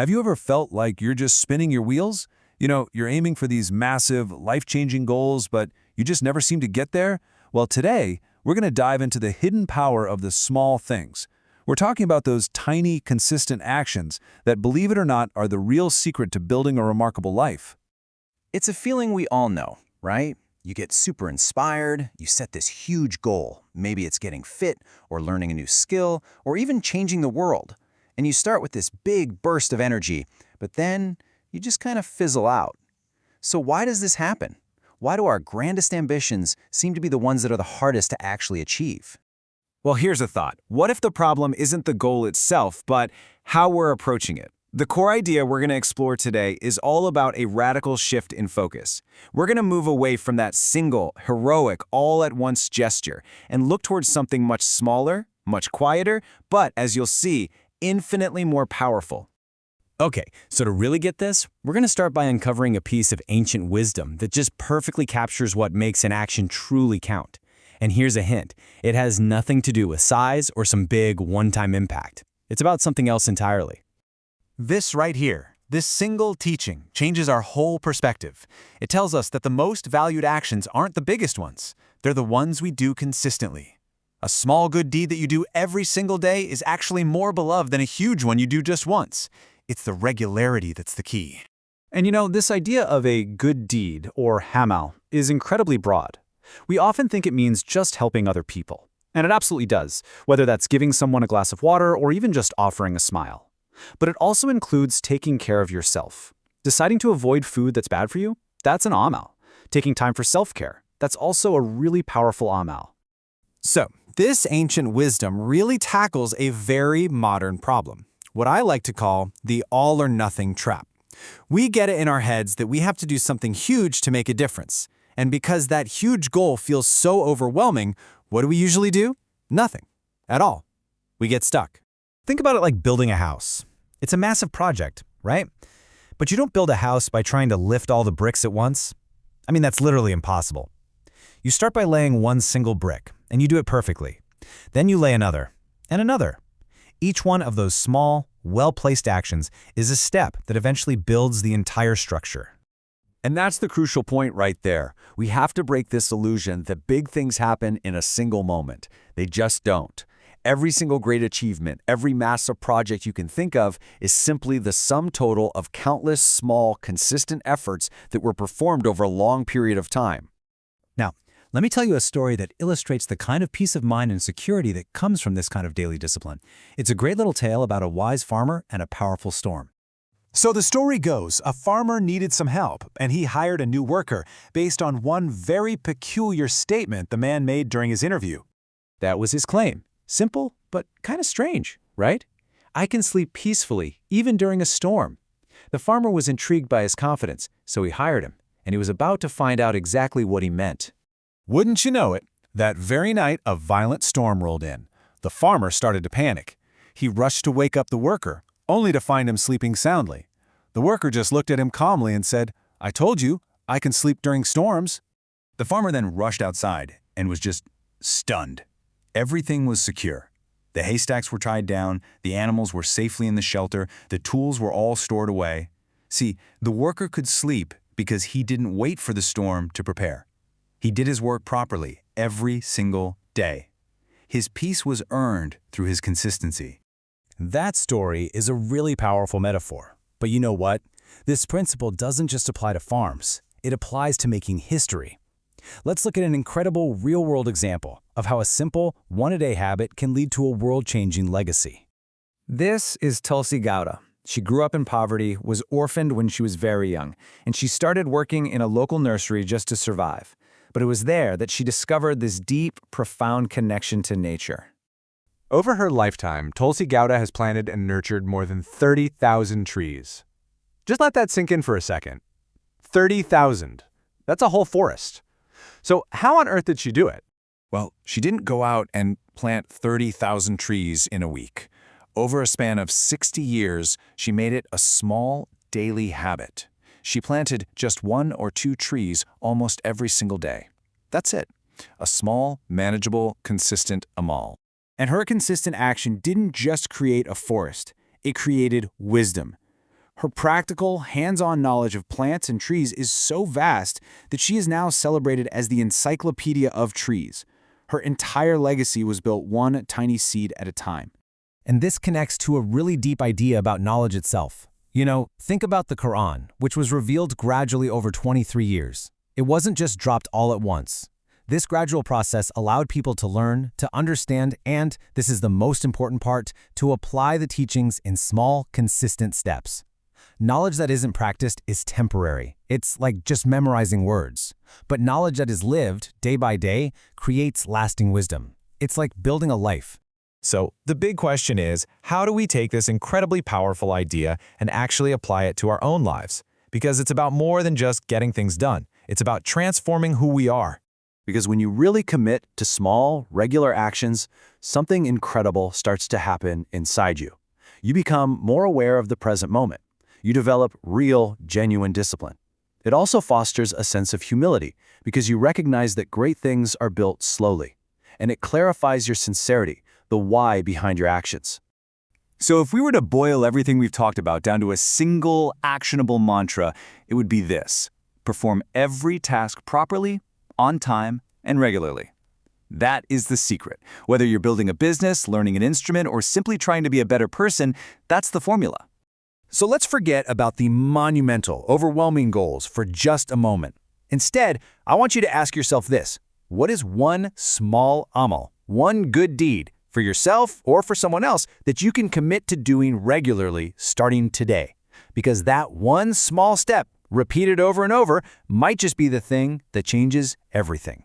Have you ever felt like you're just spinning your wheels? You're aiming for these massive, life-changing goals, but you just never seem to get there? Well, today, we're going to dive into the hidden power of the small things. We're talking about those tiny, consistent actions that, believe it or not, are the real secret to building a remarkable life. It's a feeling we all know, right? You get super inspired, you set this huge goal. Maybe it's getting fit, or learning a new skill, or even changing the world. And you start with this big burst of energy, but then you just kind of fizzle out. So why does this happen? Why do our grandest ambitions seem to be the ones that are the hardest to actually achieve? Well, here's a thought. What if the problem isn't the goal itself, but how we're approaching it? The core idea we're going to explore today is all about a radical shift in focus. We're going to move away from that single, heroic, all-at-once gesture and look towards something much smaller, much quieter, but, as you'll see, infinitely more powerful. Okay, so to really get this, we're going to start by uncovering a piece of ancient wisdom that just perfectly captures what makes an action truly count. And here's a hint. It has nothing to do with size or some big one-time impact. It's about something else entirely. This right here, this single teaching, changes our whole perspective. It tells us that the most valued actions aren't the biggest ones. They're the ones we do consistently. A small good deed that you do every single day is actually more beloved than a huge one you do just once. It's the regularity that's the key. And this idea of a good deed, or hamal, is incredibly broad. We often think it means just helping other people. And it absolutely does, whether that's giving someone a glass of water or even just offering a smile. But it also includes taking care of yourself. Deciding to avoid food that's bad for you, that's an amal. Taking time for self-care, that's also a really powerful amal. So, this ancient wisdom really tackles a very modern problem, what I like to call the all-or-nothing trap. We get it in our heads that we have to do something huge to make a difference. And because that huge goal feels so overwhelming, what do we usually do? Nothing. At all. We get stuck. Think about it like building a house. It's a massive project, right? But you don't build a house by trying to lift all the bricks at once. That's literally impossible. You start by laying one single brick, and you do it perfectly. Then you lay another, and another. Each one of those small, well-placed actions is a step that eventually builds the entire structure. And that's the crucial point right there. We have to break this illusion that big things happen in a single moment. They just don't. Every single great achievement, every massive project you can think of is simply the sum total of countless small, consistent efforts that were performed over a long period of time. Now, let me tell you a story that illustrates the kind of peace of mind and security that comes from this kind of daily discipline. It's a great little tale about a wise farmer and a powerful storm. So the story goes, a farmer needed some help, and he hired a new worker based on one very peculiar statement the man made during his interview. That was his claim. Simple, but kind of strange, right? I can sleep peacefully, even during a storm. The farmer was intrigued by his confidence, so he hired him, and he was about to find out exactly what he meant. Wouldn't you know it, that very night a violent storm rolled in. The farmer started to panic. He rushed to wake up the worker, only to find him sleeping soundly. The worker just looked at him calmly and said, "I told you, I can sleep during storms." The farmer then rushed outside and was just stunned. Everything was secure. The haystacks were tied down, the animals were safely in the shelter, the tools were all stored away. See, the worker could sleep because he didn't wait for the storm to prepare. He did his work properly every single day. His peace was earned through his consistency. That story is a really powerful metaphor. But you know what? This principle doesn't just apply to farms. It applies to making history. Let's look at an incredible real-world example of how a simple, one-a-day habit can lead to a world-changing legacy. This is Tulsi Gowda. She grew up in poverty, was orphaned when she was very young, and she started working in a local nursery just to survive. But it was there that she discovered this deep, profound connection to nature. Over her lifetime, Tulsi Gowda has planted and nurtured more than 30,000 trees. Just let that sink in for a second. 30,000. That's a whole forest. So how on earth did she do it? Well, she didn't go out and plant 30,000 trees in a week. Over a span of 60 years, she made it a small, daily habit. She planted just 1 or 2 trees almost every single day. That's it. A small, manageable, consistent amal. And her consistent action didn't just create a forest, it created wisdom. Her practical, hands-on knowledge of plants and trees is so vast that she is now celebrated as the encyclopedia of trees. Her entire legacy was built one tiny seed at a time. And this connects to a really deep idea about knowledge itself. You know, think about the Quran, which was revealed gradually over 23 years. It wasn't just dropped all at once. This gradual process allowed people to learn, to understand, and, this is the most important part, to apply the teachings in small, consistent steps. Knowledge that isn't practiced is temporary. It's like just memorizing words. But knowledge that is lived, day by day, creates lasting wisdom. It's like building a life. So, the big question is, how do we take this incredibly powerful idea and actually apply it to our own lives? Because it's about more than just getting things done. It's about transforming who we are. Because when you really commit to small, regular actions, something incredible starts to happen inside you. You become more aware of the present moment. You develop real, genuine discipline. It also fosters a sense of humility because you recognize that great things are built slowly. And it clarifies your sincerity, the why behind your actions. So if we were to boil everything we've talked about down to a single, actionable mantra, it would be this: perform every task properly, on time, and regularly. That is the secret. Whether you're building a business, learning an instrument, or simply trying to be a better person, that's the formula. So let's forget about the monumental, overwhelming goals for just a moment. Instead, I want you to ask yourself this: what is one small amal, one good deed, for yourself or for someone else that you can commit to doing regularly starting today? Because that one small step, repeated over and over, might just be the thing that changes everything.